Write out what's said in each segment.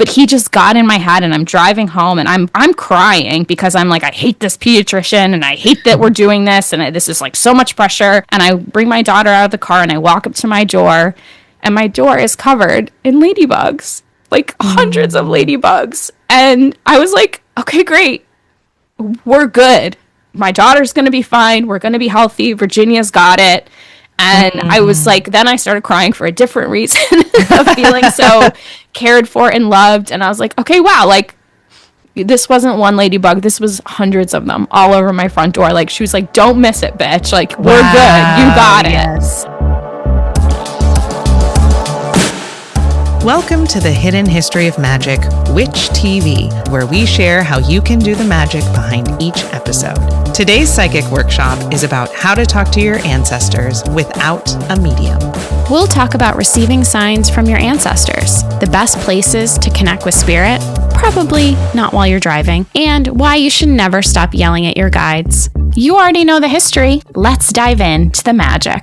But he just got in my head, and I'm driving home, and I'm crying because I'm like, I hate this pediatrician, and I hate that we're doing this, and this is like so much pressure. And I bring my daughter out of the car, and I walk up to my door, and my door is covered in ladybugs, like hundreds of ladybugs. And I was like, okay, great. We're good. My daughter's going to be fine. We're going to be healthy. Virginia's got it. And I was like, then I started crying for a different reason of feeling so cared for and loved. And I was like, okay, wow, like this wasn't one ladybug. This was hundreds of them all over my front door. Like she was like, don't miss it, bitch. Like we're good. You got it. Welcome to the Hidden History of Magick, WitchTV, where we share how you can do the magic behind each episode. Today's psychic workshop is about how to talk to your ancestors without a medium. We'll talk about receiving signs from your ancestors, the best places to connect with spirit, probably not while you're driving, and why you should never stop yelling at your guides. You already know the history. Let's dive into the magic.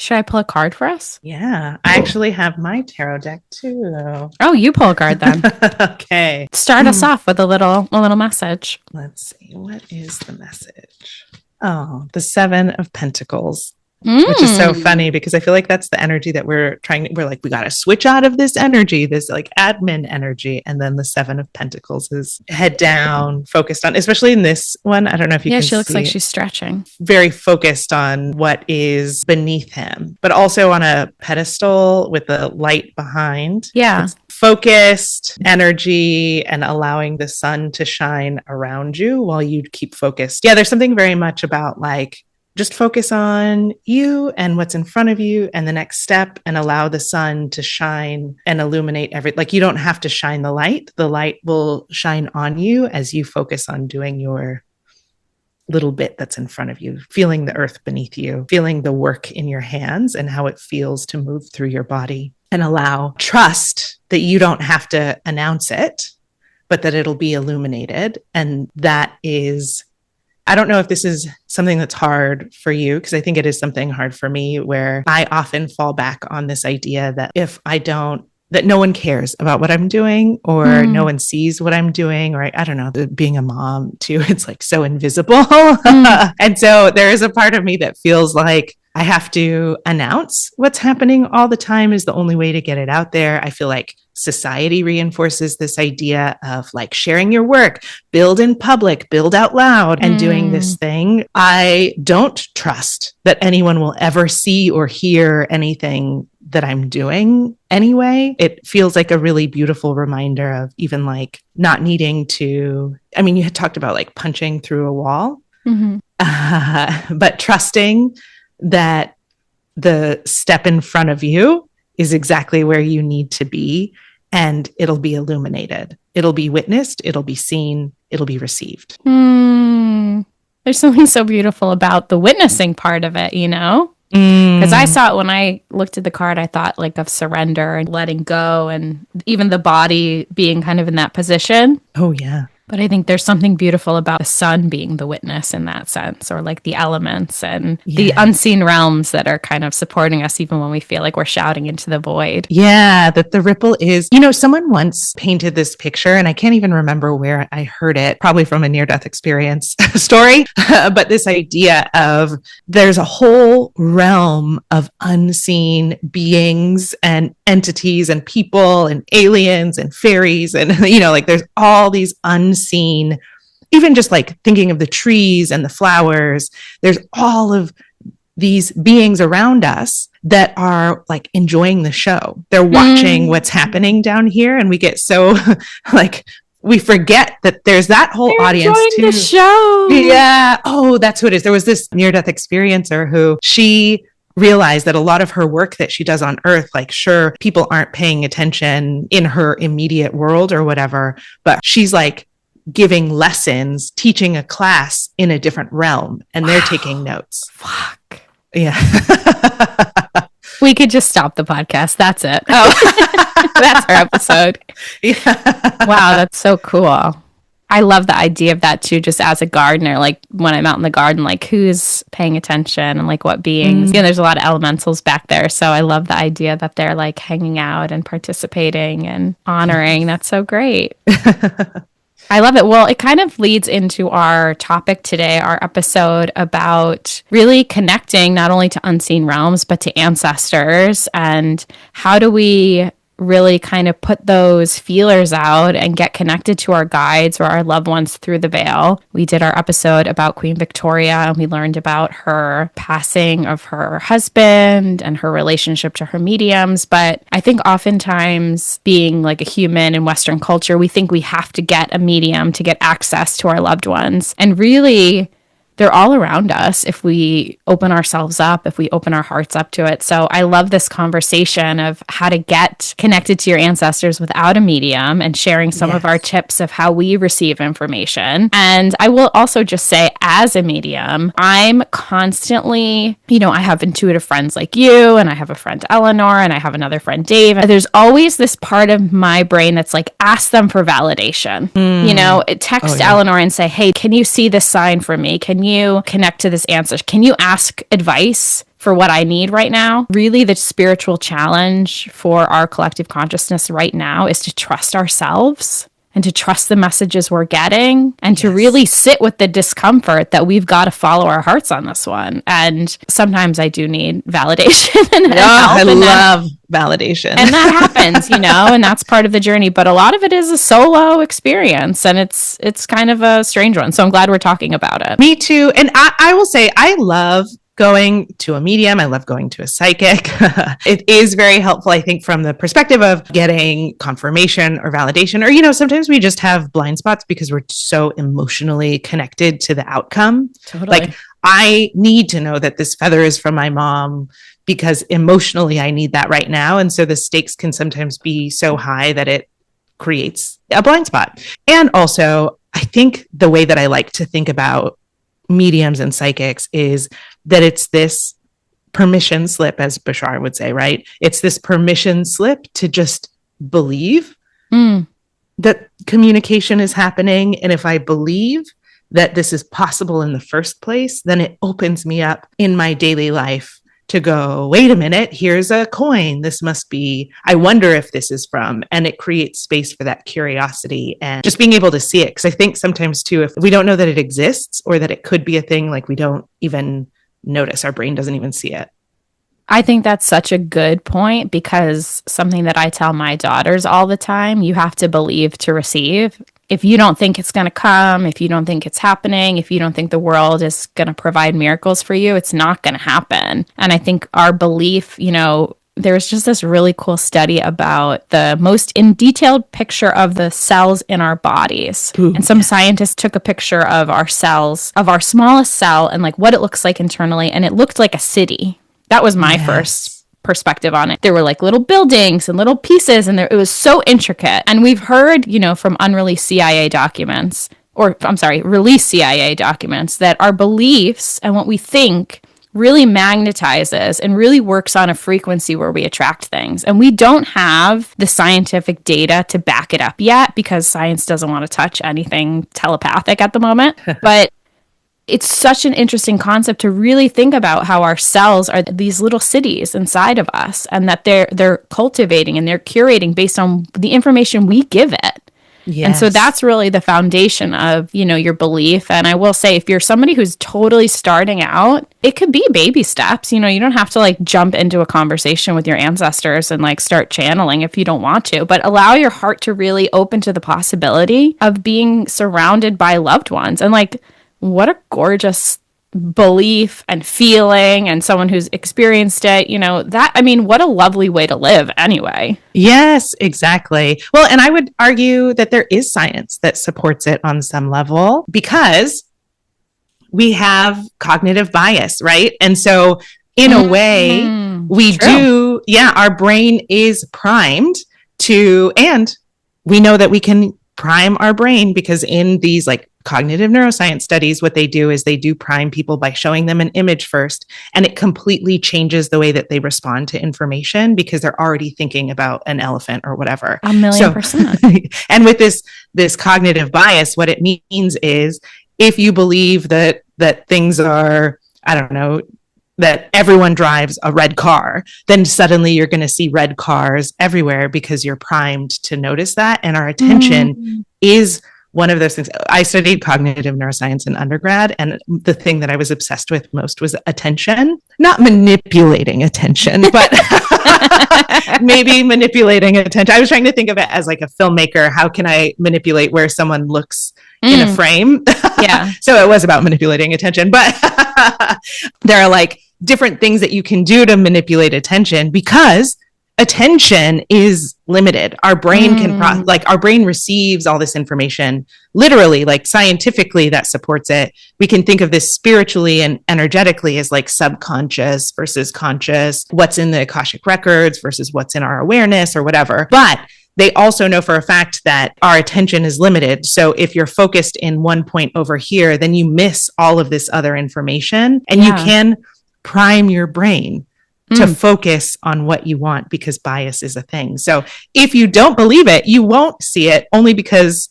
Should I pull a card for us? Yeah, I actually have my tarot deck too. Oh, you pull a card then. Okay. Start us off with a little message. Let's see. What is the message? Oh, the Seven of Pentacles. Which is so funny because I feel like that's the energy that we're like, we got to switch out of this energy, this like admin energy. And then the Seven of Pentacles is head down, focused on, especially in this one. I don't know if you can see. Yeah, she looks like she's stretching. Very focused on what is beneath him, but also on a pedestal with the light behind. Yeah. It's focused energy and allowing the sun to shine around you while you keep focused. Yeah, there's something very much about like, just focus on you and what's in front of you and the next step and allow the sun to shine and illuminate like you don't have to shine the light. The light will shine on you as you focus on doing your little bit that's in front of you, feeling the earth beneath you, feeling the work in your hands and how it feels to move through your body, and allow trust that you don't have to announce it, but that it'll be illuminated. And that is, I don't know if this is something that's hard for you, because I think it is something hard for me, where I often fall back on this idea that that no one cares about what I'm doing, or no one sees what I'm doing, or I don't know, being a mom too, it's like so invisible. And so there is a part of me that feels like I have to announce what's happening all the time is the only way to get it out there. I feel like society reinforces this idea of like sharing your work, build in public, build out loud, and doing this thing. I don't trust that anyone will ever see or hear anything that I'm doing anyway. It feels like a really beautiful reminder of even like not needing to, I mean, you had talked about like punching through a wall, but trusting that the step in front of you is exactly where you need to be, and it'll be illuminated. It'll be witnessed. It'll be seen. It'll be received. There's something so beautiful about the witnessing part of it, you know? Because I saw it when I looked at the card, I thought like of surrender and letting go, and even the body being kind of in that position. Oh, yeah. But I think there's something beautiful about the sun being the witness in that sense, or like the elements and the unseen realms that are kind of supporting us even when we feel like we're shouting into the void. Yeah, that the ripple is, someone once painted this picture, and I can't even remember where I heard it, probably from a near-death experience story, but this idea of there's a whole realm of unseen beings and entities and people and aliens and fairies and, like there's all these unseen, even just like thinking of the trees and the flowers, there's all of these beings around us that are like enjoying the show. They're watching what's happening down here, and we get so like, we forget that there's that whole audience too. The show. Yeah. Oh, that's who it is. There was this near-death experiencer who she realized that a lot of her work that she does on Earth, like sure, people aren't paying attention in her immediate world or whatever, but she's like giving lessons, teaching a class in a different realm, and they're taking notes. Fuck. Yeah. We could just stop the podcast. That's it. Oh, that's our episode. Yeah. Wow, that's so cool. I love the idea of that too, just as a gardener, like when I'm out in the garden, like who's paying attention and like what beings. There's a lot of elementals back there. So I love the idea that they're like hanging out and participating and honoring. That's so great. I love it. Well, it kind of leads into our topic today, our episode about really connecting not only to unseen realms, but to ancestors. And how do we really kind of put those feelers out and get connected to our guides or our loved ones through the veil. We did our episode about Queen Victoria, and we learned about her passing of her husband and her relationship to her mediums. But I think oftentimes, being like a human in Western culture, we think we have to get a medium to get access to our loved ones. And really, they're all around us if we open ourselves up, if we open our hearts up to it. So I love this conversation of how to get connected to your ancestors without a medium and sharing some of our tips of how we receive information. And I will also just say, as a medium, I'm constantly, I have intuitive friends like you, and I have a friend Eleanor, and I have another friend Dave. There's always this part of my brain that's like, ask them for validation. Text Eleanor and say, hey, can you see this sign for me? Can you connect to this answer? Can you ask advice for what I need right now? Really, the spiritual challenge for our collective consciousness right now is to trust ourselves and to trust the messages we're getting and to really sit with the discomfort that we've got to follow our hearts on this one. And sometimes I do need validation. I love validation. And that happens, and that's part of the journey. But a lot of it is a solo experience, and it's kind of a strange one. So I'm glad we're talking about it. Me too. And I will say, I love going to a medium. I love going to a psychic. It is very helpful, I think, from the perspective of getting confirmation or validation, or, sometimes we just have blind spots because we're so emotionally connected to the outcome. Totally. Like, I need to know that this feather is from my mom because emotionally I need that right now. And so the stakes can sometimes be so high that it creates a blind spot. And also, I think the way that I like to think about mediums and psychics is that it's this permission slip, as Bashar would say, right? It's this permission slip to just believe that communication is happening. And if I believe that this is possible in the first place, then it opens me up in my daily life to go, wait a minute, here's a coin. This must be, I wonder if this is from, and it creates space for that curiosity and just being able to see it. Because I think sometimes too, if we don't know that it exists or that it could be a thing, like we don't even notice, our brain doesn't even see it. I think that's such a good point, because something that I tell my daughters all the time, you have to believe to receive. If you don't think it's going to come, if you don't think it's happening, if you don't think the world is going to provide miracles for you, it's not going to happen. And I think our belief, there's just this really cool study about the most in detailed picture of the cells in our bodies. And some scientists took a picture of our cells, of our smallest cell, and like what it looks like internally. And it looked like a city. That was my first perspective on it. There were like little buildings and little pieces, and it was so intricate. And we've heard, from unreleased CIA documents, released CIA documents, that our beliefs and what we think really magnetizes and really works on a frequency where we attract things. And we don't have the scientific data to back it up yet, because science doesn't want to touch anything telepathic at the moment. But it's such an interesting concept to really think about how our cells are these little cities inside of us, and that they're cultivating and they're curating based on the information we give it. Yes. And so that's really the foundation of, your belief. And I will say, if you're somebody who's totally starting out, it could be baby steps. You don't have to like jump into a conversation with your ancestors and like start channeling if you don't want to, but allow your heart to really open to the possibility of being surrounded by loved ones. And like, what a gorgeous belief and feeling, and someone who's experienced it, what a lovely way to live anyway. Yes, exactly. Well, and I would argue that there is science that supports it on some level, because we have cognitive bias, right? And so in a way, we do, our brain is primed to, and we know that we can prime our brain because in these like cognitive neuroscience studies, what they do is they do prime people by showing them an image first, and it completely changes the way that they respond to information because they're already thinking about an elephant or whatever. 1,000,000%. And with this cognitive bias, what it means is if you believe that things are, I don't know, that everyone drives a red car, then suddenly you're going to see red cars everywhere because you're primed to notice that. And our attention is one of those things. I studied cognitive neuroscience in undergrad, and the thing that I was obsessed with most was attention, not manipulating attention, but maybe manipulating attention. I was trying to think of it as like a filmmaker. How can I manipulate where someone looks in a frame? Yeah. So it was about manipulating attention, but there are like different things that you can do to manipulate attention because attention is limited. Our brain our brain receives all this information literally, like scientifically that supports it. We can think of this spiritually and energetically as like subconscious versus conscious, what's in the Akashic records versus what's in our awareness or whatever. But they also know for a fact that our attention is limited. So if you're focused in one point over here, then you miss all of this other information, and you can prime your brain to focus on what you want because bias is a thing. So if you don't believe it, you won't see it only because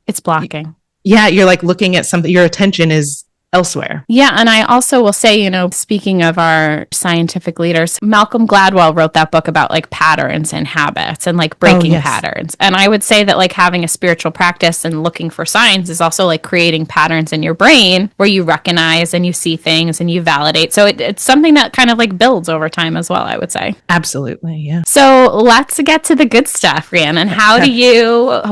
it's blocking. You're like looking at something, your attention is elsewhere. Yeah. And I also will say, speaking of our scientific leaders, Malcolm Gladwell wrote that book about like patterns and habits and like breaking patterns. And I would say that like having a spiritual practice and looking for signs is also like creating patterns in your brain where you recognize and you see things and you validate. So it's something that kind of like builds over time as well, I would say. Absolutely. Yeah. So let's get to the good stuff, Rhiannon.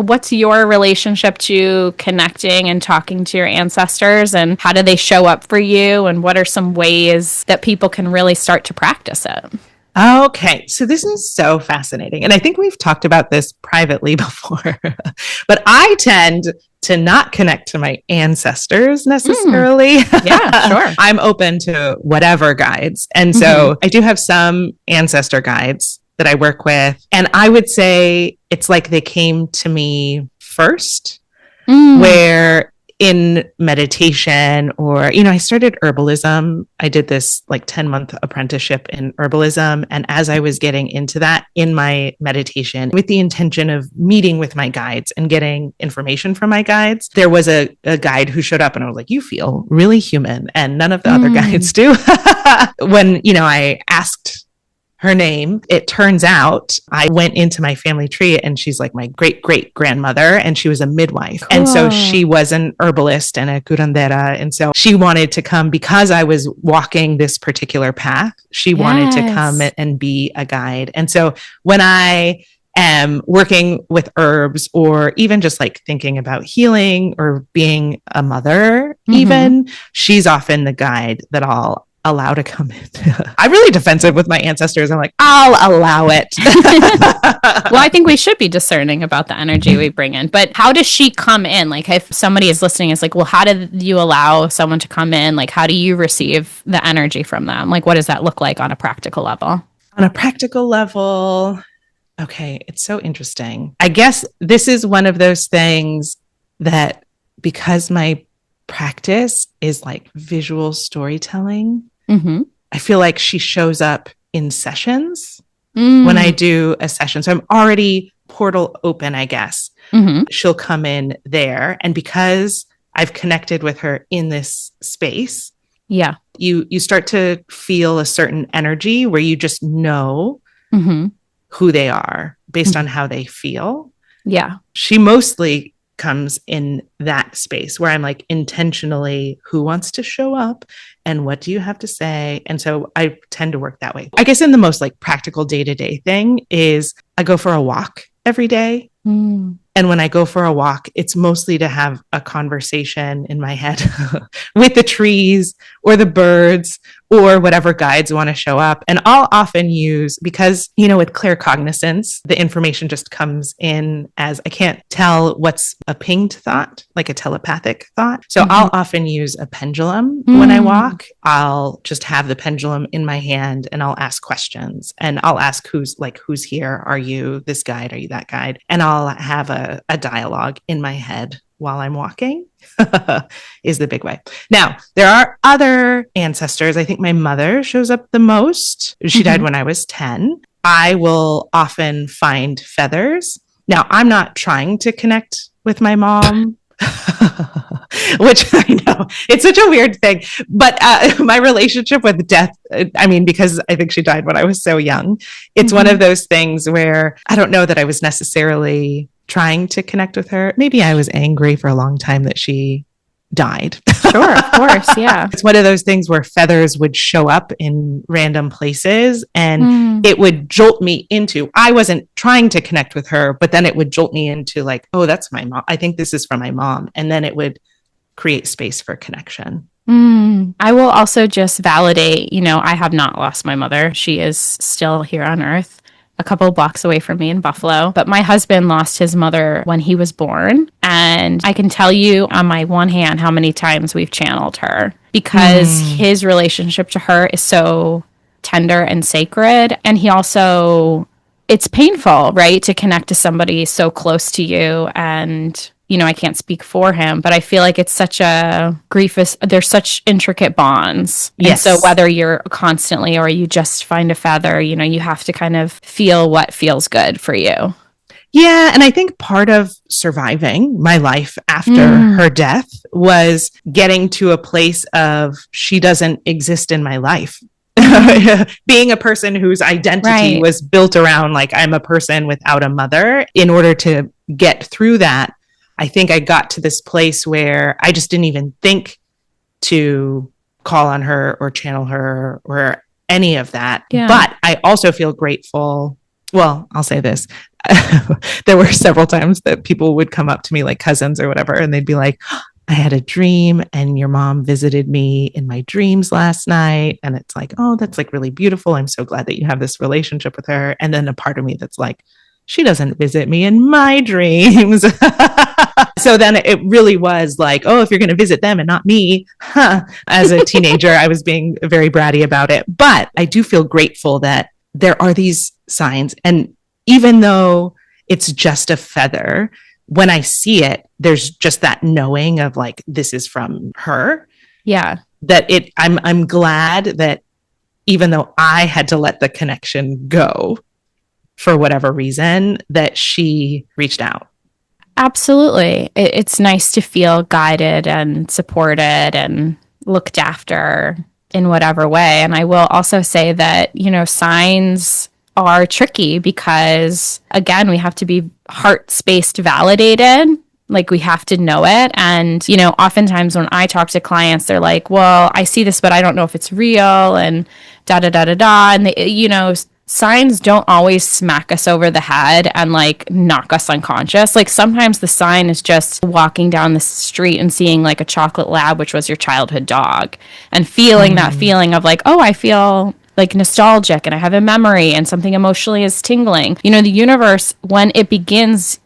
What's your relationship to connecting and talking to your ancestors, and how do they show up for you, and what are some ways that people can really start to practice it? Okay, so this is so fascinating. And I think we've talked about this privately before, but I tend to not connect to my ancestors necessarily. Yeah, sure. I'm open to whatever guides. And so I do have some ancestor guides that I work with. And I would say it's like they came to me first, where in meditation or, I started herbalism. I did this like 10-month apprenticeship in herbalism. And as I was getting into that in my meditation with the intention of meeting with my guides and getting information from my guides, there was a guide who showed up and I was like, you feel really human. And none of the other guides do. When, I asked her name, it turns out I went into my family tree and she's like my great grandmother, and she was a midwife. Cool. And so she was an herbalist and a curandera. And so she wanted to come because I was walking this particular path. She wanted to come and be a guide. And so when I am working with herbs, or even just like thinking about healing or being a mother, even, she's often the guide that I'll allow to come in. I'm really defensive with my ancestors. I'm like, I'll allow it. Well, I think we should be discerning about the energy we bring in. But how does she come in? Like, if somebody is listening, it's like, well, how did you allow someone to come in? Like, how do you receive the energy from them? Like, what does that look like on a practical level? On a practical level, okay, it's so interesting. I guess this is one of those things that, because my practice is like visual storytelling, I feel like she shows up in sessions when I do a session. So I'm already portal open, I guess. She'll come in there. And because I've connected with her in this space, you start to feel a certain energy where you just know who they are based on how they feel. Yeah. She mostly comes in that space where I'm like intentionally, who wants to show up and what do you have to say? And so I tend to work that way. I guess in the most like practical day-to-day thing is I go for a walk every day. And when I go for a walk, it's mostly to have a conversation in my head with the trees or the birds or whatever guides want to show up. And I'll often use, because, with claircognizance, the information just comes in as I can't tell what's a pinged thought, like a telepathic thought. So I'll often use a pendulum when I walk. I'll just have the pendulum in my hand and I'll ask questions, and I'll ask who's here? Are you this guide? Are you that guide? And I'll have a dialogue in my head while I'm walking is the big way. Now, there are other ancestors. I think my mother shows up the most. She died when I was 10. I will often find feathers. Now, I'm not trying to connect with my mom, which I know it's such a weird thing, but my relationship with death, I mean, because I think she died when I was so young, it's one of those things where I don't know that I was necessarily trying to connect with her. Maybe I was angry for a long time that she died. Sure, of course. Yeah. It's one of those things where feathers would show up in random places and it would jolt me into, I wasn't trying to connect with her, but then it would jolt me into like, oh, that's my mom. I think this is from my mom. And then it would create space for connection. I will also just validate, I have not lost my mother. She is still here on earth, a couple of blocks away from me in Buffalo. But my husband lost his mother when he was born. And I can tell you on my one hand how many times we've channeled her because his relationship to her is so tender and sacred. And he also, it's painful, right, to connect to somebody so close to you. And I can't speak for him, but I feel like it's such a there's such intricate bonds. Yes. And so whether you're constantly or you just find a feather, you have to kind of feel what feels good for you. Yeah. And I think part of surviving my life after her death was getting to a place of she doesn't exist in my life. Being a person whose identity was built around like I'm a person without a mother. In order to get through that, I think I got to this place where I just didn't even think to call on her or channel her or any of that. Yeah. But I also feel grateful. Well, I'll say this. There were several times that people would come up to me, like cousins or whatever, and they'd be like, I had a dream and your mom visited me in my dreams last night. And it's like, oh, that's like really beautiful. I'm so glad that you have this relationship with her. And then a part of me that's like, she doesn't visit me in my dreams. So then it really was like, oh, if you're going to visit them and not me, As a teenager, I was being very bratty about it. But I do feel grateful that there are these signs. And even though it's just a feather, when I see it, there's just that knowing of like, this is from her. Yeah. That I'm glad that even though I had to let the connection go for whatever reason, that she reached out. Absolutely. It's nice to feel guided and supported and looked after in whatever way. And I will also say that, signs are tricky because, again, we have to be heart spaced validated. Like we have to know it. And, oftentimes when I talk to clients, they're like, well, I see this, but I don't know if it's real and da da da da da. And they, signs don't always smack us over the head and like knock us unconscious. Like sometimes the sign is just walking down the street and seeing like a chocolate lab, which was your childhood dog, and feeling that feeling of like, oh, I feel like nostalgic and I have a memory and something emotionally is tingling. The universe, when it begins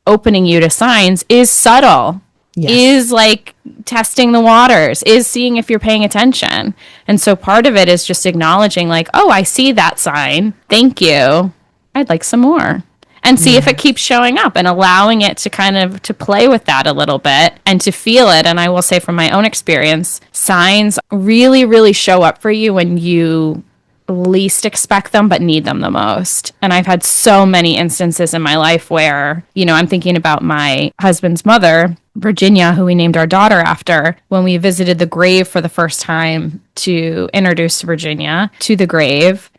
opening you to signs, is subtle. Yes. Is like testing the waters, is seeing if you're paying attention. And so part of it is just acknowledging like, oh, I see that sign. Thank you. I'd like some more. And see if it keeps showing up and allowing it to kind of to play with that a little bit and to feel it. And I will say from my own experience, signs really, really show up for you when you least expect them but need them the most. And I've had so many instances in my life where, I'm thinking about my husband's mother, Virginia, who we named our daughter after. When we visited the grave for the first time to introduce Virginia to the grave,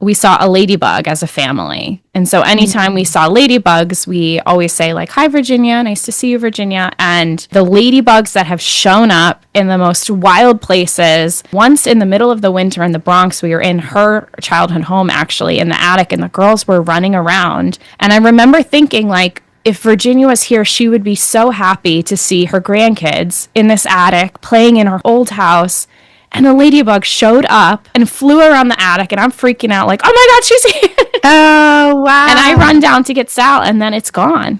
we saw a ladybug as a family. And so anytime we saw ladybugs, we always say like, hi, Virginia, nice to see you, Virginia. And the ladybugs that have shown up in the most wild places, once in the middle of the winter in the Bronx, we were in her childhood home, actually, in the attic, and the girls were running around. And I remember thinking like, if Virginia was here, she would be so happy to see her grandkids in this attic playing in her old house. And a ladybug showed up and flew around the attic, and I'm freaking out like, oh my God, she's here. Oh, wow. And I run down to get Sal, and then it's gone.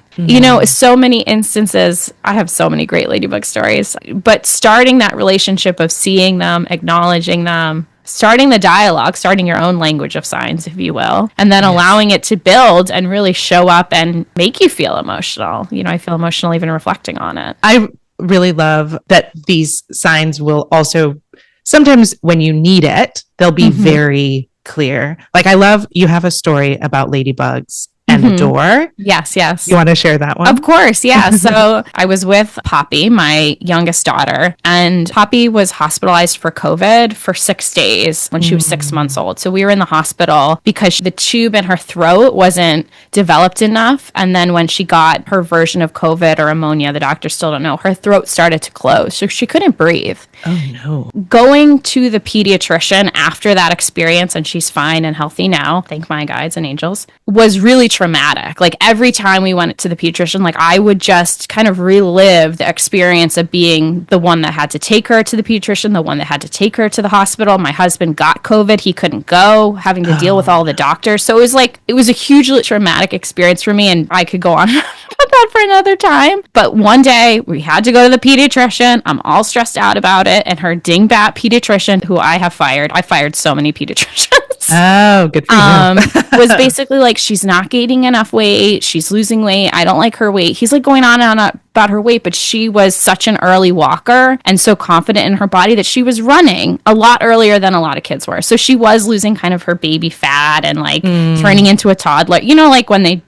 So many instances. I have so many great ladybug stories. But starting that relationship of seeing them, acknowledging them, starting the dialogue, starting your own language of signs, if you will, and then allowing it to build and really show up and make you feel emotional. I feel emotional even reflecting on it. I really love that these signs will also, sometimes when you need it, they'll be very clear. Like, I love, you have a story about ladybugs and the door. Yes. You want to share that one? Of course, yeah. So I was with Poppy, my youngest daughter, and Poppy was hospitalized for COVID for 6 days when she was 6 months old. So we were in the hospital because the tube in her throat wasn't developed enough. And then when she got her version of COVID or pneumonia, the doctors still don't know, her throat started to close. So she couldn't breathe. Oh, no. Going to the pediatrician after that experience, and she's fine and healthy now, thank my guides and angels, was really traumatic. Like, every time we went to the pediatrician, like, I would just kind of relive the experience of being the one that had to take her to the pediatrician, the one that had to take her to the hospital. My husband got COVID. He couldn't go, having to deal with all the doctors. So it was a hugely traumatic experience for me, and I could go on about that for another time. But one day we had to go to the pediatrician. I'm all stressed out about it. And her dingbat pediatrician, who I fired so many pediatricians. Oh, good for you. Was basically like, she's not gaining enough weight. She's losing weight. I don't like her weight. He's like going on and on about her weight, but she was such an early walker and so confident in her body that she was running a lot earlier than a lot of kids were. So she was losing kind of her baby fat and like turning into a toddler, like when they,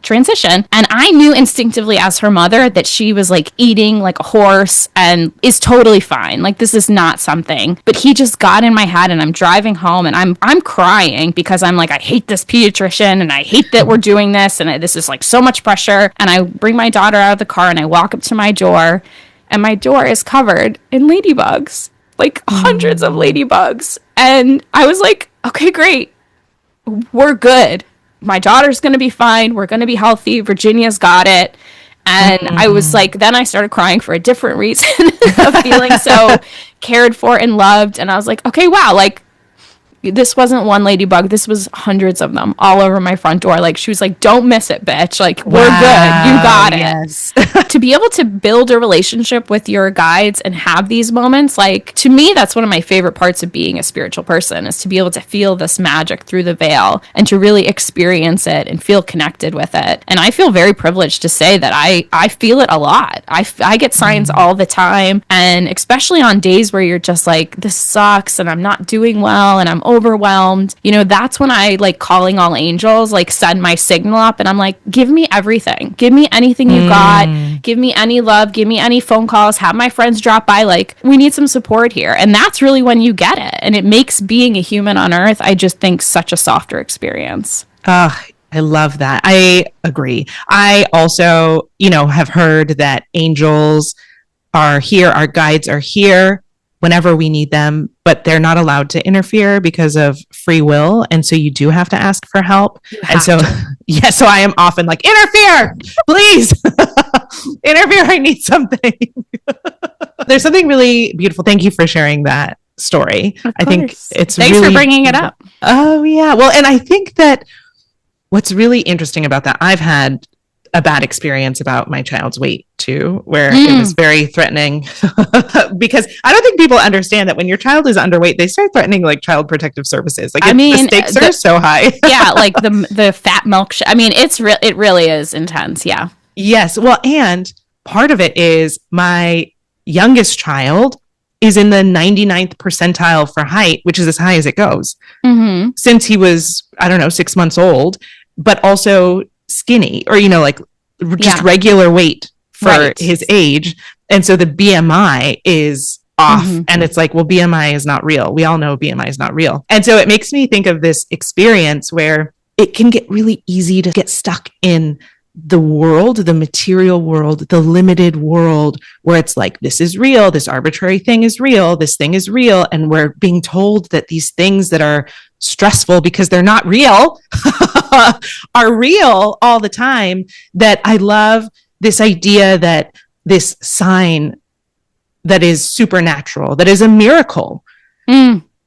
transition. And I knew instinctively as her mother that she was like eating like a horse and is totally fine. Like, this is not something, but he just got in my head, and I'm driving home and I'm crying because I'm like, I hate this pediatrician and I hate that we're doing this. And this is like so much pressure. And I bring my daughter out of the car and I walk up to my door, and my door is covered in ladybugs, like hundreds of ladybugs. And I was like, okay, great. We're good. My daughter's going to be fine. We're going to be healthy. Virginia's got it. And I was like, then I started crying for a different reason of feeling so cared for and loved. And I was like, okay, wow, like, this wasn't one ladybug. This was hundreds of them all over my front door. Like, she was like, don't miss it, bitch. Like, we're good. You got it. To be able to build a relationship with your guides and have these moments, like, to me, that's one of my favorite parts of being a spiritual person, is to be able to feel this magic through the veil and to really experience it and feel connected with it. And I feel very privileged to say that I feel it a lot. I get signs all the time. And especially on days where you're just like, this sucks and I'm not doing well and I'm overwhelmed, that's when I, like, calling all angels, like, send my signal up, and I'm like, give me everything. Give me anything you got. Give me any love. Give me any phone calls. Have my friends drop by. Like, we need some support here. And that's really when you get it. And it makes being a human on earth, I just think, such a softer experience. I love that. I agree. I also, have heard that angels are here. Our guides are here whenever we need them, but they're not allowed to interfere because of free will. And so you do have to ask for help. And so, so I am often like, interfere, please. Interfere. I need something. There's something really beautiful. Thank you for sharing that story. I think it's Thanks for bringing it up. Oh, yeah. Well, and I think that what's really interesting about that, I've had a bad experience about my child's weight too, where it was very threatening because I don't think people understand that when your child is underweight, they start threatening like child protective services. Like, the stakes are so high. Yeah. Like the fat milk. It really is intense. Yeah. Yes. Well, and part of it is my youngest child is in the 99th percentile for height, which is as high as it goes since he was, 6 months old, but also skinny or, like just regular weight for his age. And so the BMI is off and it's like, well, BMI is not real. We all know BMI is not real. And so it makes me think of this experience where it can get really easy to get stuck in the world, the material world, the limited world where it's like, this is real. This arbitrary thing is real. This thing is real. And we're being told that these things that are stressful because they're not real are real all the time. That I love this idea that this sign that is supernatural, that is a miracle,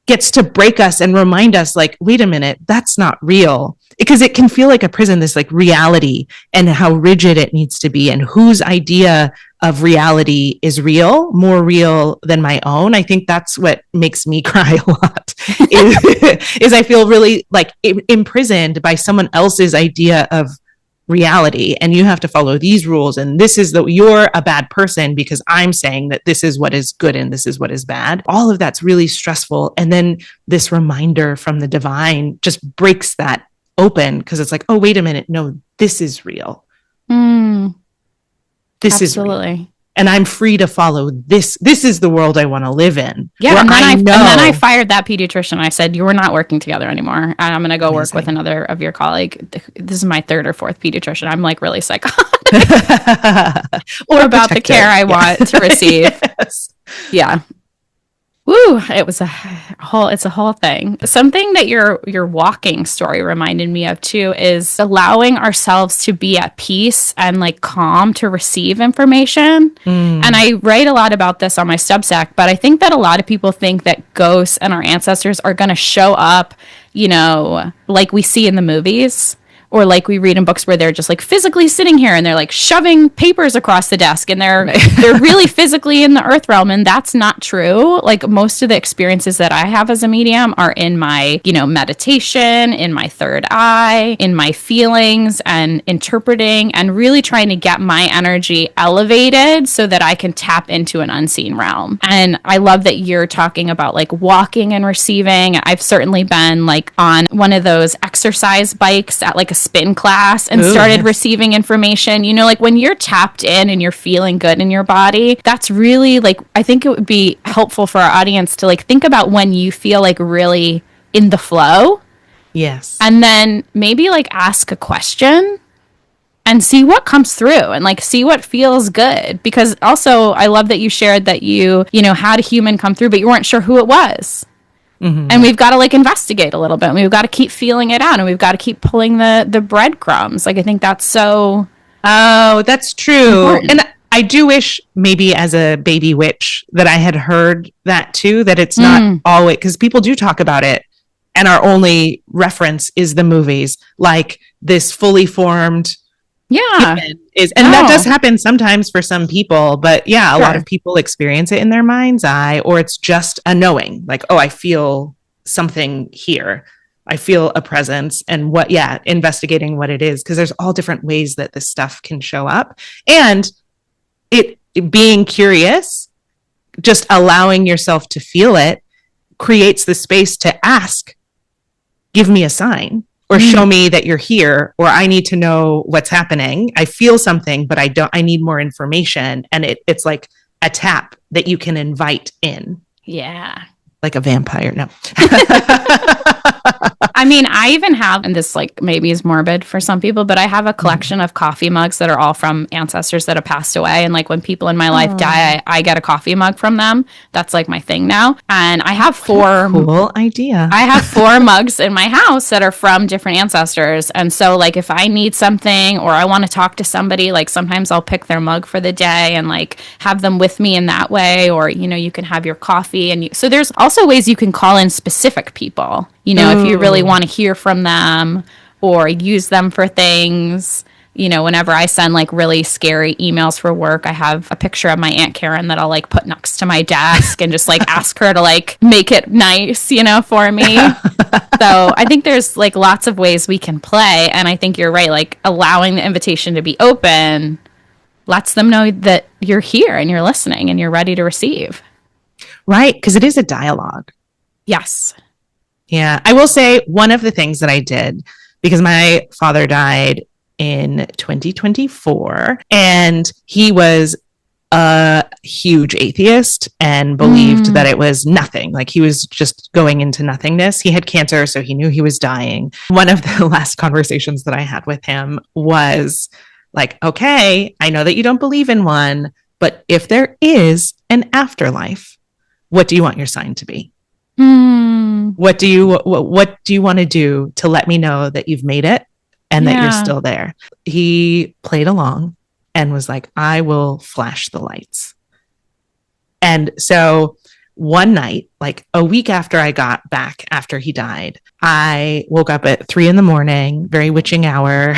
gets to break us and remind us like, wait a minute, that's not real. Because it can feel like a prison, this like reality and how rigid it needs to be and whose idea of reality is real, more real than my own. I think that's what makes me cry a lot is I feel really like imprisoned by someone else's idea of reality, and you have to follow these rules, and this is you're a bad person because I'm saying that this is what is good and this is what is bad. All of that's really stressful. And then this reminder from the divine just breaks that open, because it's like, oh, wait a minute, no, this is real. This Absolutely. is real. And I'm free to follow this. This is the world I want to live in. Yeah. And then I fired that pediatrician. I said, you are not working together anymore. And I'm going to go work with another of your colleague. This is my third or fourth pediatrician. I'm like really psychotic. Or about the care I want to receive. Yes. Yeah. Woo, it's a whole thing. Something that your walking story reminded me of too is allowing ourselves to be at peace and like calm to receive information. And I write a lot about this on my Substack, but I think that a lot of people think that ghosts and our ancestors are going to show up, you know, like we see in the movies. Or like we read in books where they're just like physically sitting here and they're like shoving papers across the desk and they're really physically in the earth realm. And that's not true. Like most of the experiences that I have as a medium are in my, you know, meditation, in my third eye, in my feelings and interpreting and really trying to get my energy elevated so that I can tap into an unseen realm. And I love that you're talking about like walking and receiving. I've certainly been like on one of those exercise bikes at like a spin class and started receiving information. You know, like when you're tapped in and you're feeling good in your body, that's really like, I think it would be helpful for our audience to like think about when you feel like really in the flow. Yes. And then maybe like ask a question and see what comes through and like see what feels good. Because also I love that you shared that you know, had a human come through, but you weren't sure who it was. And we've got to like investigate a little bit. And we've got to keep feeling it out and we've got to keep pulling the breadcrumbs. Like, I think that's so. Oh, that's true. Important. And I do wish maybe as a baby witch that I had heard that too, that it's not always, because people do talk about it and our only reference is the movies, like this fully formed. Yeah. That does happen sometimes for some people, but yeah, a lot of people experience it in their mind's eye, or it's just a knowing, like, oh, I feel something here. I feel a presence and investigating what it is. Cause there's all different ways that this stuff can show up, and it being curious, just allowing yourself to feel it creates the space to ask, give me a sign. Or show me that you're here, or I need to know what's happening. I feel something, but I need more information. And it's like a tap that you can invite in. Yeah. Like a vampire. No. I mean, I even have, and this like maybe is morbid for some people, but I have a collection of coffee mugs that are all from ancestors that have passed away. And like when people in my life die, I get a coffee mug from them. That's like my thing now. And I have cool idea. I have 4 mugs in my house that are from different ancestors. And so like if I need something or I want to talk to somebody, like sometimes I'll pick their mug for the day and like have them with me in that way. Or, you know, you can have your coffee. And so there's also ways you can call in specific people. You know, if you really want to hear from them or use them for things. You know, whenever I send like really scary emails for work, I have a picture of my Aunt Karen that I'll like put next to my desk and just like ask her to like make it nice, you know, for me. So I think there's like lots of ways we can play. And I think you're right. Like allowing the invitation to be open lets them know that you're here and you're listening and you're ready to receive. Right. Because it is a dialogue. Yes. Yeah. I will say one of the things that I did, because my father died in 2024 and he was a huge atheist and believed that it was nothing. Like he was just going into nothingness. He had cancer, so he knew he was dying. One of the last conversations that I had with him was like, okay, I know that you don't believe in one, but if there is an afterlife, what do you want your sign to be? What do you want to do to let me know that you've made it and that you're still there? He played along and was like, I will flash the lights. And so one night, like a week after I got back after he died, I woke up at 3 a.m, very witching hour.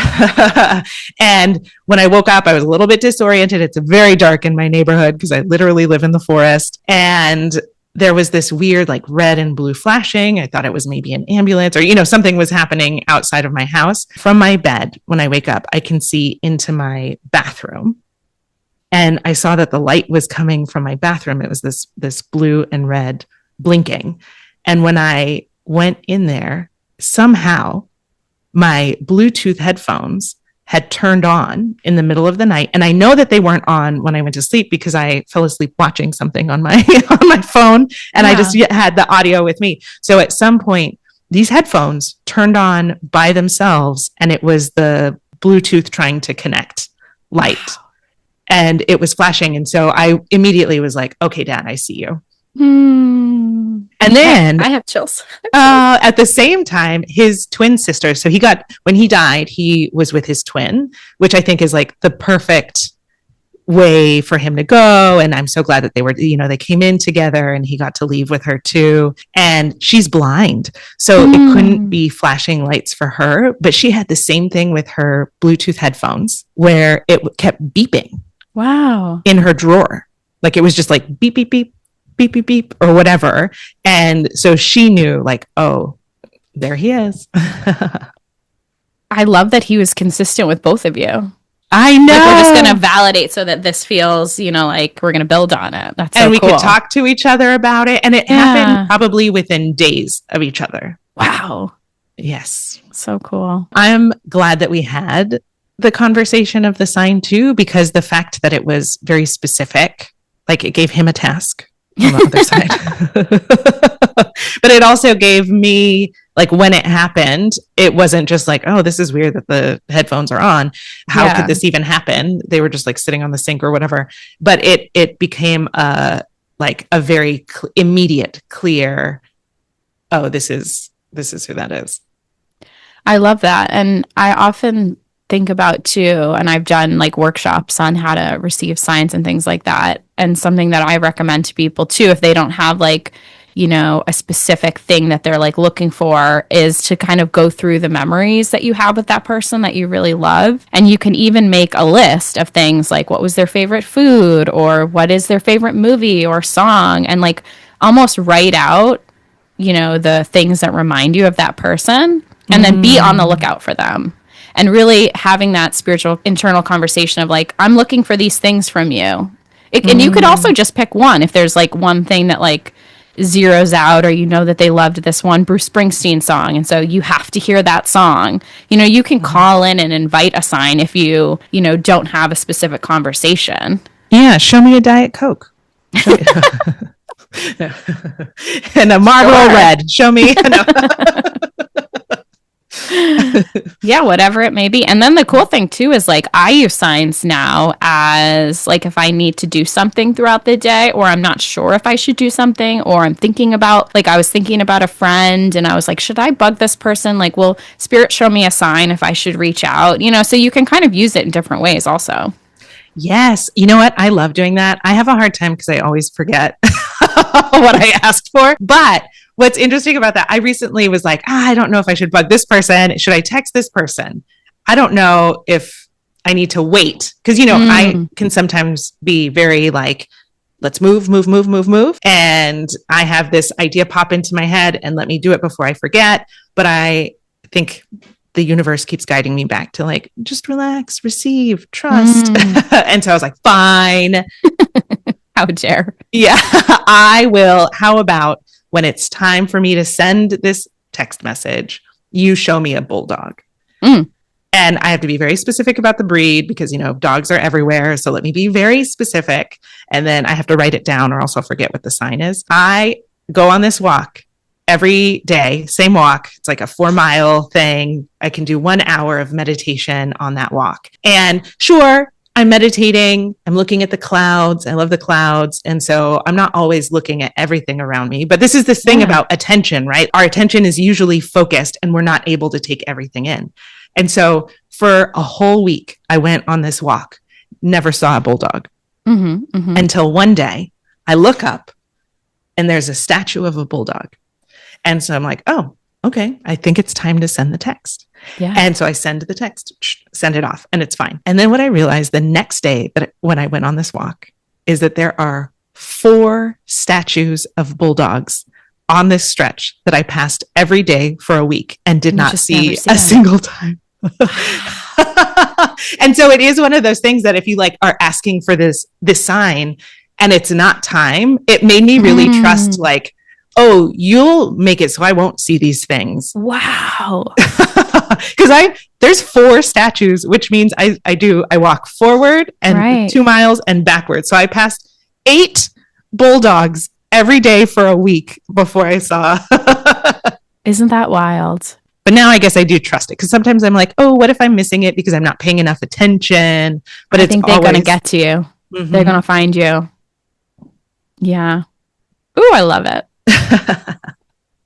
And when I woke up, I was a little bit disoriented. It's very dark in my neighborhood because I literally live in the forest. And there was this weird, like red and blue flashing. I thought it was maybe an ambulance or, something was happening outside of my house. From my bed, when I wake up, I can see into my bathroom. And I saw that the light was coming from my bathroom. It was this blue and red blinking. And when I went in there, somehow my Bluetooth headphones had turned on in the middle of the night. And I know that they weren't on when I went to sleep because I fell asleep watching something on my on my phone. And I just had the audio with me. So at some point, these headphones turned on by themselves. And it was the Bluetooth trying to connect light. And it was flashing. And so I immediately was like, okay, Dad, I see you. And then I have chills. At the same time, his twin sister. So when he died, he was with his twin, which I think is like the perfect way for him to go. And I'm so glad that they came in together and he got to leave with her too. And she's blind. So it couldn't be flashing lights for her, but she had the same thing with her Bluetooth headphones where it kept beeping. Wow. In her drawer. Like it was just like beep, beep, beep, beep, beep, beep, or whatever. And so she knew like, oh, there he is. I love that he was consistent with both of you. I know. Like we're just going to validate so that this feels, like we're going to build on it. That's so and we cool. could talk to each other about it. And it happened probably within days of each other. Wow. Yes. So cool. I'm glad that we had the conversation of the sign too, because the fact that it was very specific, like it gave him a task on the other side. But it also gave me, like when it happened, it wasn't just like, oh, this is weird that the headphones are on. How could this even happen? They were just like sitting on the sink or whatever. But it became a very immediate, clear, oh, this is who that is. I love that. And I often think about too, and I've done like workshops on how to receive signs and things like that. And something that I recommend to people too, if they don't have like, a specific thing that they're like looking for, is to kind of go through the memories that you have with that person that you really love. And you can even make a list of things like what was their favorite food or what is their favorite movie or song, and like almost write out, the things that remind you of that person, and then be on the lookout for them. And really having that spiritual internal conversation of like, I'm looking for these things from you. And you could also just pick one if there's like one thing that like zeroes out, or that they loved this one Bruce Springsteen song, and so you have to hear that song. You can call in and invite a sign if you don't have a specific conversation. Yeah, show me a Diet Coke. And a Marlboro Red. Show me. Yeah, whatever it may be. And then the cool thing too is like I use signs now as like if I need to do something throughout the day, or I'm not sure if I should do something, or I'm thinking about, like I was thinking about a friend and I was like, should I bug this person? Like, will Spirit show me a sign if I should reach out? So you can kind of use it in different ways also. Yes. You know what? I love doing that. I have a hard time because I always forget what I asked for. But what's interesting about that, I recently was like, I don't know if I should bug this person. Should I text this person? I don't know if I need to wait. Because, I can sometimes be very like, let's move. And I have this idea pop into my head and let me do it before I forget. But I think the universe keeps guiding me back to like, just relax, receive, trust. And so I was like, fine. How dare. Yeah, I will. How about when it's time for me to send this text message, you show me a bulldog. And I have to be very specific about the breed because, dogs are everywhere. So let me be very specific. And then I have to write it down or else I'll forget what the sign is. I go on this walk every day, same walk. It's like a 4-mile thing. I can do 1 hour of meditation on that walk. And sure, I'm meditating. I'm looking at the clouds. I love the clouds. And so I'm not always looking at everything around me. But this is this thing about attention, right? Our attention is usually focused and we're not able to take everything in. And so for a whole week, I went on this walk, never saw a bulldog until one day I look up and there's a statue of a bulldog. And so I'm like, oh, okay, I think it's time to send the text. Yeah. And so I send the text, send it off, and it's fine. And then what I realized the next day when I went on this walk is that there are 4 statues of bulldogs on this stretch that I passed every day for a week and did not see a single time. And so it is one of those things that if you like are asking for this sign and it's not time, it made me really trust like, oh, you'll make it so I won't see these things. Wow. Because there's 4 statues, which means I walk forward and 2 miles and backwards. So I passed 8 bulldogs every day for a week before I saw. Isn't that wild? But now I guess I do trust it because sometimes I'm like, oh, what if I'm missing it because I'm not paying enough attention? But I think they're going to get to you. Mm-hmm. They're going to find you. Yeah. Ooh, I love it.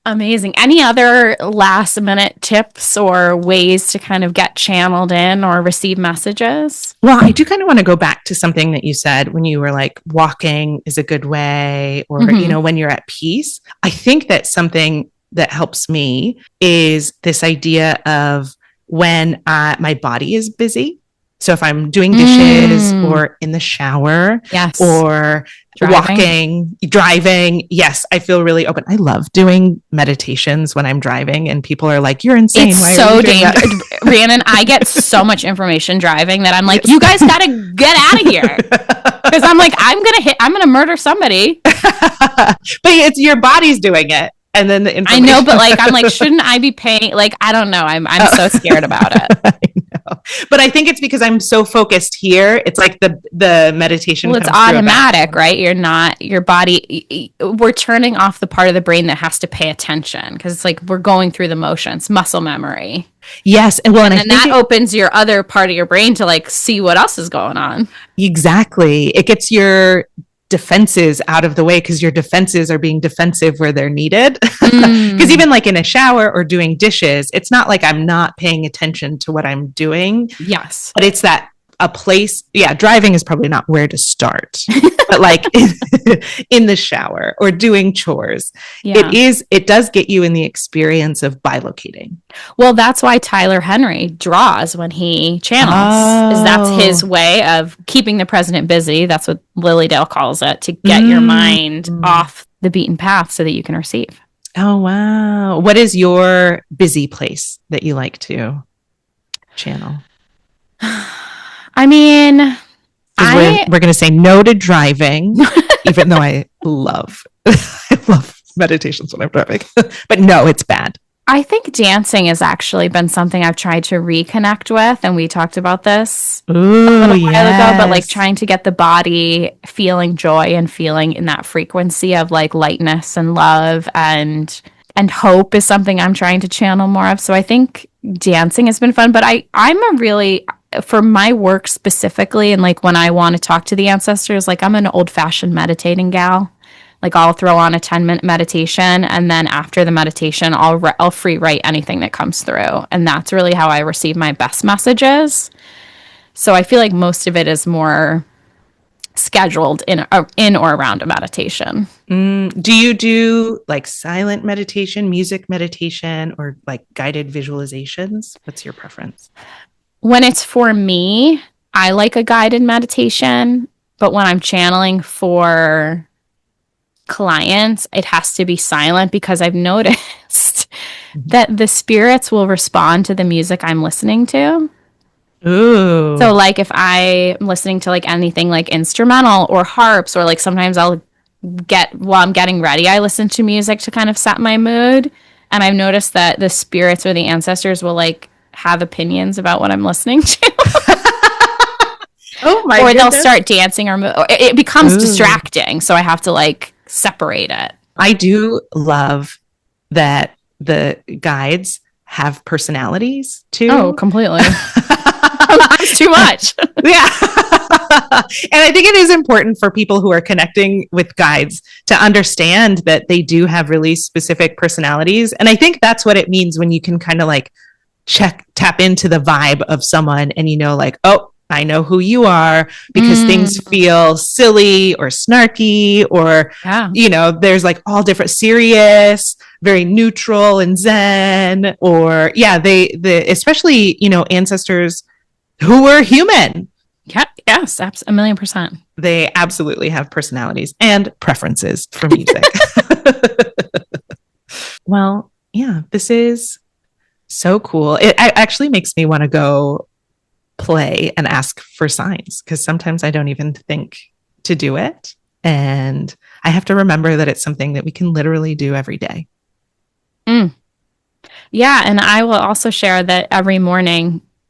Amazing. Any other last minute tips or ways to kind of get channeled in or receive messages? Well, I do kind of want to go back to something that you said when you were like, walking is a good way, or, when you're at peace. I think that something that helps me is this idea of when my body is busy. So if I'm doing dishes or in the shower or driving, yes, I feel really open. I love doing meditations when I'm driving and people are like, you're insane. It's so dangerous. Rhiannon, I get so much information driving that I'm like, you guys got to get out of here. Because I'm like, I'm going to murder somebody. But it's your body's doing it. And then the information. I know, but like, I'm like, shouldn't I be paying? Like, I don't know. I'm so scared about it. I know. But I think it's because I'm so focused here. It's like the meditation. Well, it's automatic, right? Your body, we're turning off the part of the brain that has to pay attention because it's like we're going through the motions, muscle memory. Yes. And that opens your other part of your brain to like see what else is going on. Exactly. It gets your defenses out of the way because your defenses are being defensive where they're needed. Because even like in a shower or doing dishes, it's not like I'm not paying attention to what I'm doing. Yes. But it's that a place. Yeah. Driving is probably not where to start, but like in the shower or doing chores, it does get you in the experience of bilocating. Well, that's why Tyler Henry draws when he channels. Is that's his way of keeping the president busy. That's what Lilydale calls it, to get your mind off the beaten path so that you can receive. Oh, wow. What is your busy place that you like to channel? I mean, we're going to say no to driving, even though I love meditations when I'm driving. But no, it's bad. I think dancing has actually been something I've tried to reconnect with, and we talked about this a little while ago, but like trying to get the body feeling joy and feeling in that frequency of like lightness and love and hope is something I'm trying to channel more of. So I think dancing has been fun, but I'm a really, for my work specifically, and like when I want to talk to the ancestors, like I'm an old-fashioned meditating gal. Like I'll throw on a 10-minute meditation, and then after the meditation, I'll free write anything that comes through, and that's really how I receive my best messages. So I feel like most of it is more scheduled in or around a meditation. Do you do like silent meditation, music meditation, or like guided visualizations? What's your preference? When it's for me, I like a guided meditation, but when I'm channeling for clients, it has to be silent because I've noticed that the spirits will respond to the music I'm listening to. Ooh. So like if I'm listening to like anything like instrumental or harps, or like sometimes while I'm getting ready, I listen to music to kind of set my mood. And I've noticed that the spirits or the ancestors will like have opinions about what I'm listening to. Oh my Or goodness. they'll start dancing or it becomes distracting. So I have to like separate it. I do love that the guides have personalities too. Oh, completely. That's too much. Yeah. And I think it is important for people who are connecting with guides to understand that they do have really specific personalities. And I think that's what it means when you can kind of like tap into the vibe of someone and like, oh, I know who you are, because things feel silly or snarky, or, there's like all different, serious, very neutral and zen, or they especially, ancestors who were human. Yeah. Yes. 1,000,000%. They absolutely have personalities and preferences for music. Well, yeah, this is so cool. It actually makes me want to go play and ask for signs, because sometimes I don't even think to do it. And I have to remember that it's something that we can literally do every day. Yeah. And I will also share that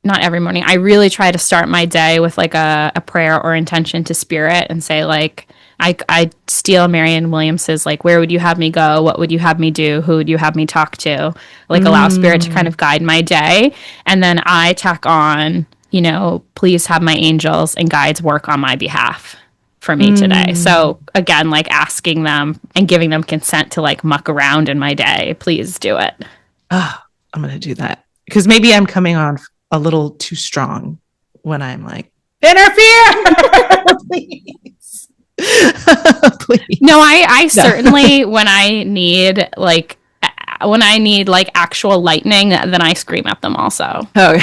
not every morning, I really try to start my day with like a prayer or intention to spirit, and say like, I steal Marianne Williams's, like, where would you have me go? What would you have me do? Who would you have me talk to? Like, allow spirit to kind of guide my day. And then I tack on, please have my angels and guides work on my behalf for me today. So again, like asking them and giving them consent to like muck around in my day. Please do it. Oh, I'm going to do that, because maybe I'm coming on a little too strong when I'm like, interfere, please. Please. No, I certainly, when I need like actual lightning, then I scream at them also. Oh,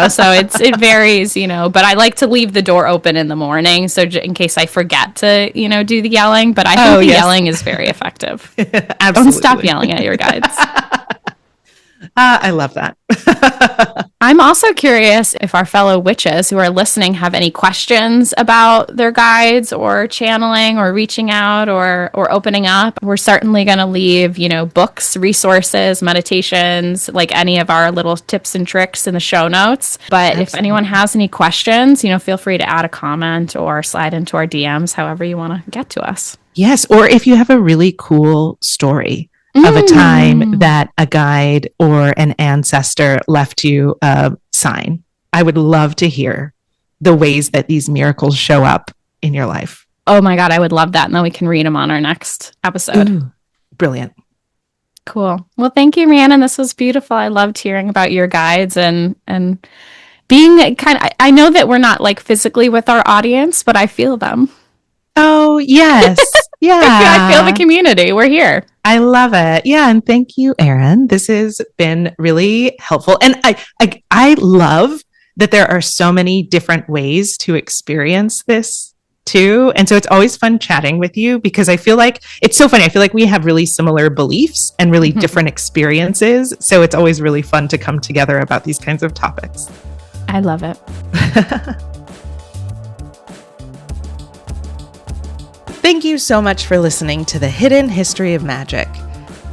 so it varies, but I like to leave the door open in the morning. So in case I forget to, do the yelling, but I think the yelling is very effective. Absolutely. Don't stop yelling at your guides. I love that. I'm also curious if our fellow witches who are listening have any questions about their guides or channeling or reaching out or opening up. We're certainly going to leave, books, resources, meditations, like any of our little tips and tricks in the show notes. But If anyone has any questions, feel free to add a comment or slide into our DMs, however you want to get to us. Yes. Or if you have a really cool story of a time that a guide or an ancestor left you a sign, I would love to hear the ways that these miracles show up in your life. Oh my God, I would love that. And then we can read them on our next episode. Ooh, brilliant. Cool. Well, thank you, Rhiannon. This was beautiful. I loved hearing about your guides and being I know that we're not like physically with our audience, but I feel them. Oh, yes. Yeah. I feel the community. We're here. I love it. Yeah. And thank you, Erin. This has been really helpful. And I love that there are so many different ways to experience this too. And so it's always fun chatting with you, because I feel like it's so funny. I feel like we have really similar beliefs and really different experiences. So it's always really fun to come together about these kinds of topics. I love it. Thank you so much for listening to the Hidden History of Magick.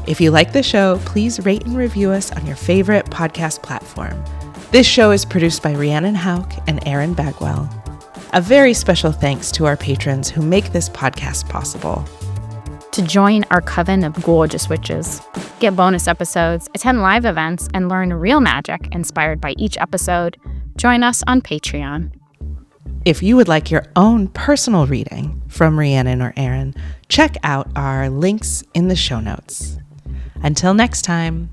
If you like the show, please rate and review us on your favorite podcast platform. This show is produced by Rhiannon Hauk and Erin Bagwell. A very special thanks to our patrons who make this podcast possible. To join our coven of gorgeous witches, get bonus episodes, attend live events, and learn real magic inspired by each episode, join us on Patreon. If you would like your own personal reading from Rhiannon or Erin, check out our links in the show notes. Until next time.